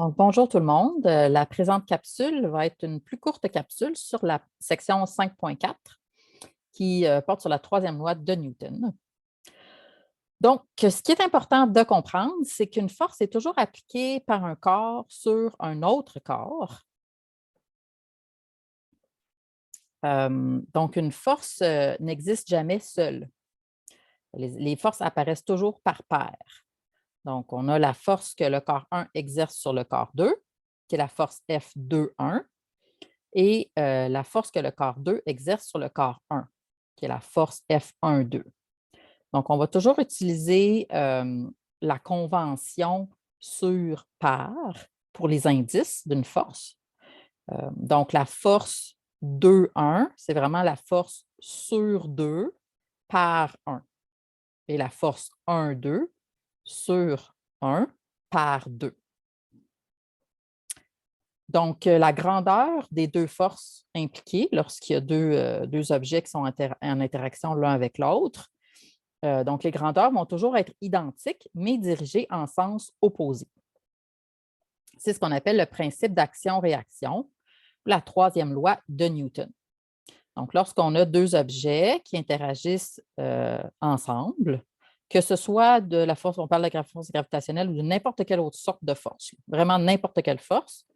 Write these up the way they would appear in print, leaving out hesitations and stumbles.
Donc, bonjour tout le monde. La présente capsule va être une plus courte capsule sur la section 5.4 qui porte sur la troisième loi de Newton. Donc, ce qui est important de comprendre, c'est qu'une force est toujours appliquée par un corps sur un autre corps. Donc, une force n'existe jamais seule. Les forces apparaissent toujours par paire. Donc, on a la force que le corps 1 exerce sur le corps 2, qui est la force F2,1. Et la force que le corps 2 exerce sur le corps 1, qui est la force F1,2. Donc, on va toujours utiliser la convention sur paire pour les indices d'une force. Donc, la force 2,1, c'est vraiment la force sur 2 par 1. Et la force 1,2 sur 1 par 2. Donc, la grandeur des deux forces impliquées lorsqu'il y a deux objets qui sont en interaction l'un avec l'autre. Donc, les grandeurs vont toujours être identiques, mais dirigées en sens opposé. C'est ce qu'on appelle le principe d'action-réaction, la troisième loi de Newton. Donc, lorsqu'on a deux objets qui interagissent ensemble, que ce soit de la force, on parle de la force gravitationnelle ou de n'importe quelle autre sorte de force, vraiment n'importe quelle force,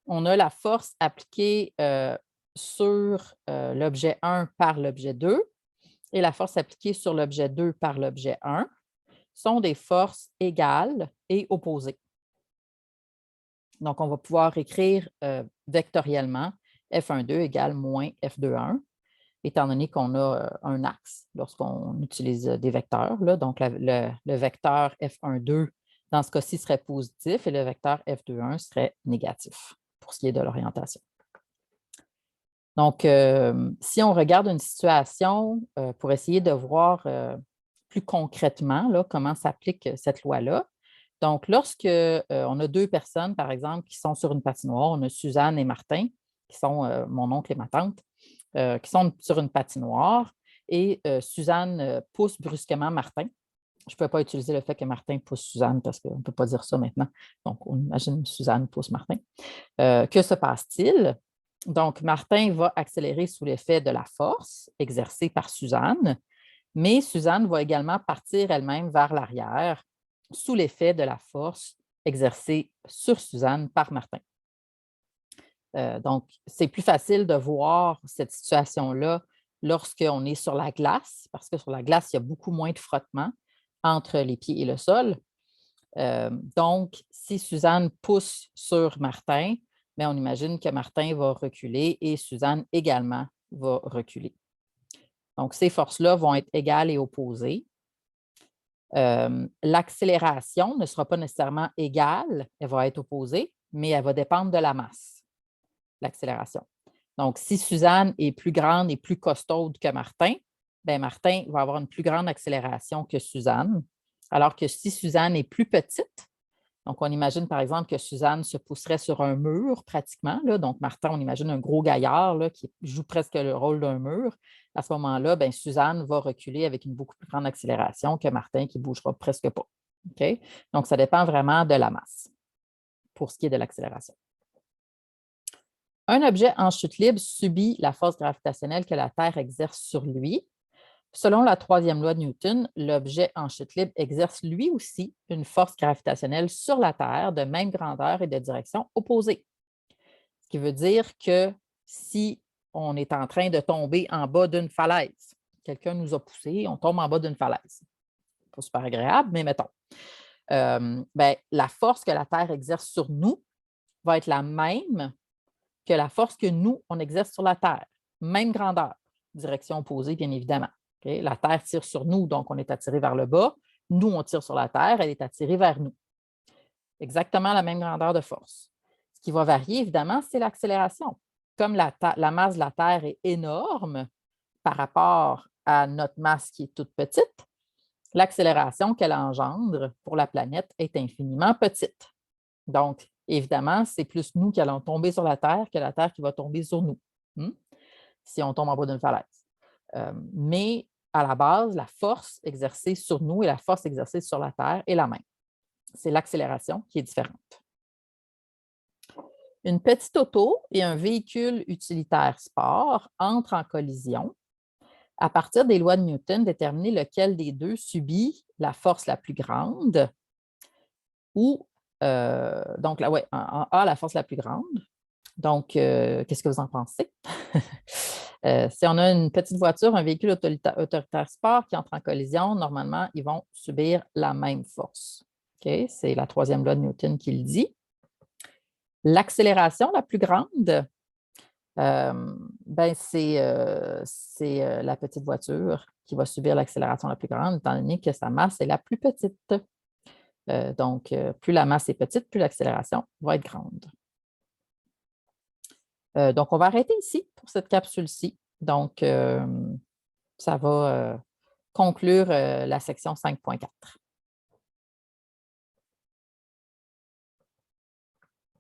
on a la force appliquée sur l'objet 1 par l'objet 2 et la force appliquée sur l'objet 2 par l'objet 1 sont des forces égales et opposées. Donc, on va pouvoir écrire vectoriellement F1,2 égale moins F2,1, étant donné qu'on a un axe lorsqu'on utilise des vecteurs. Là. Donc, le vecteur F1,2, dans ce cas-ci, serait positif et le vecteur F2,1 serait négatif pour ce qui est de l'orientation. Donc, si on regarde une situation pour essayer de voir plus concrètement là, comment s'applique cette loi-là, donc lorsque on a deux personnes, par exemple, qui sont sur une patinoire, on a Suzanne et Martin, qui sont mon oncle et ma tante, qui sont sur une patinoire et Suzanne pousse brusquement Martin. Je ne peux pas utiliser le fait que Martin pousse Suzanne parce qu'on ne peut pas dire ça maintenant. Donc, on imagine Suzanne pousse Martin. Que se passe-t-il? Donc, Martin va accélérer sous l'effet de la force exercée par Suzanne, mais Suzanne va également partir elle-même vers l'arrière sous l'effet de la force exercée sur Suzanne par Martin. Donc, c'est plus facile de voir cette situation-là lorsqu'on est sur la glace, parce que sur la glace, il y a beaucoup moins de frottement entre les pieds et le sol. Donc, si Suzanne pousse sur Martin, bien, on imagine que Martin va reculer et Suzanne également va reculer. Donc, ces forces-là vont être égales et opposées. L'accélération ne sera pas nécessairement égale, elle va être opposée, mais elle va dépendre de la masse, l'accélération. Donc, si Suzanne est plus grande et plus costaude que Martin, bien, Martin va avoir une plus grande accélération que Suzanne, alors que si Suzanne est plus petite, donc on imagine par exemple que Suzanne se pousserait sur un mur pratiquement, là. Donc Martin, on imagine un gros gaillard là, qui joue presque le rôle d'un mur. À ce moment-là, bien, Suzanne va reculer avec une beaucoup plus grande accélération que Martin qui ne bougera presque pas. Okay? Donc, ça dépend vraiment de la masse pour ce qui est de l'accélération. Un objet en chute libre subit la force gravitationnelle que la Terre exerce sur lui. Selon la troisième loi de Newton, l'objet en chute libre exerce lui aussi une force gravitationnelle sur la Terre de même grandeur et de direction opposée. Ce qui veut dire que si on est en train de tomber en bas d'une falaise, quelqu'un nous a poussé, on tombe en bas d'une falaise. Pas super agréable, mais mettons. Ben, la force que la Terre exerce sur nous va être la même que la force que nous, on exerce sur la Terre. Même grandeur, direction opposée, bien évidemment. Okay? La Terre tire sur nous, donc on est attiré vers le bas. Nous, on tire sur la Terre, elle est attirée vers nous. Exactement la même grandeur de force. Ce qui va varier, évidemment, c'est l'accélération. Comme la masse de la Terre est énorme par rapport à notre masse qui est toute petite, l'accélération qu'elle engendre pour la planète est infiniment petite. Donc, évidemment, c'est plus nous qui allons tomber sur la Terre que la Terre qui va tomber sur nous, si on tombe en bas d'une falaise. Mais à la base, la force exercée sur nous et la force exercée sur la Terre est la même. C'est l'accélération qui est différente. Une petite auto et un véhicule utilitaire sport entrent en collision. À partir des lois de Newton, déterminer lequel des deux subit la force la plus grande ou, donc, là, ouais, en A, la force la plus grande. Donc, qu'est-ce que vous en pensez? Si on a une petite voiture, un véhicule autoritaire sport qui entre en collision, normalement, ils vont subir la même force. Okay? C'est la troisième loi de Newton qui le dit. L'accélération la plus grande, ben c'est la petite voiture qui va subir l'accélération la plus grande, étant donné que sa masse est la plus petite. Donc, plus la masse est petite, plus l'accélération va être grande. Donc, on va arrêter ici pour cette capsule-ci. Donc, ça va conclure la section 5.4.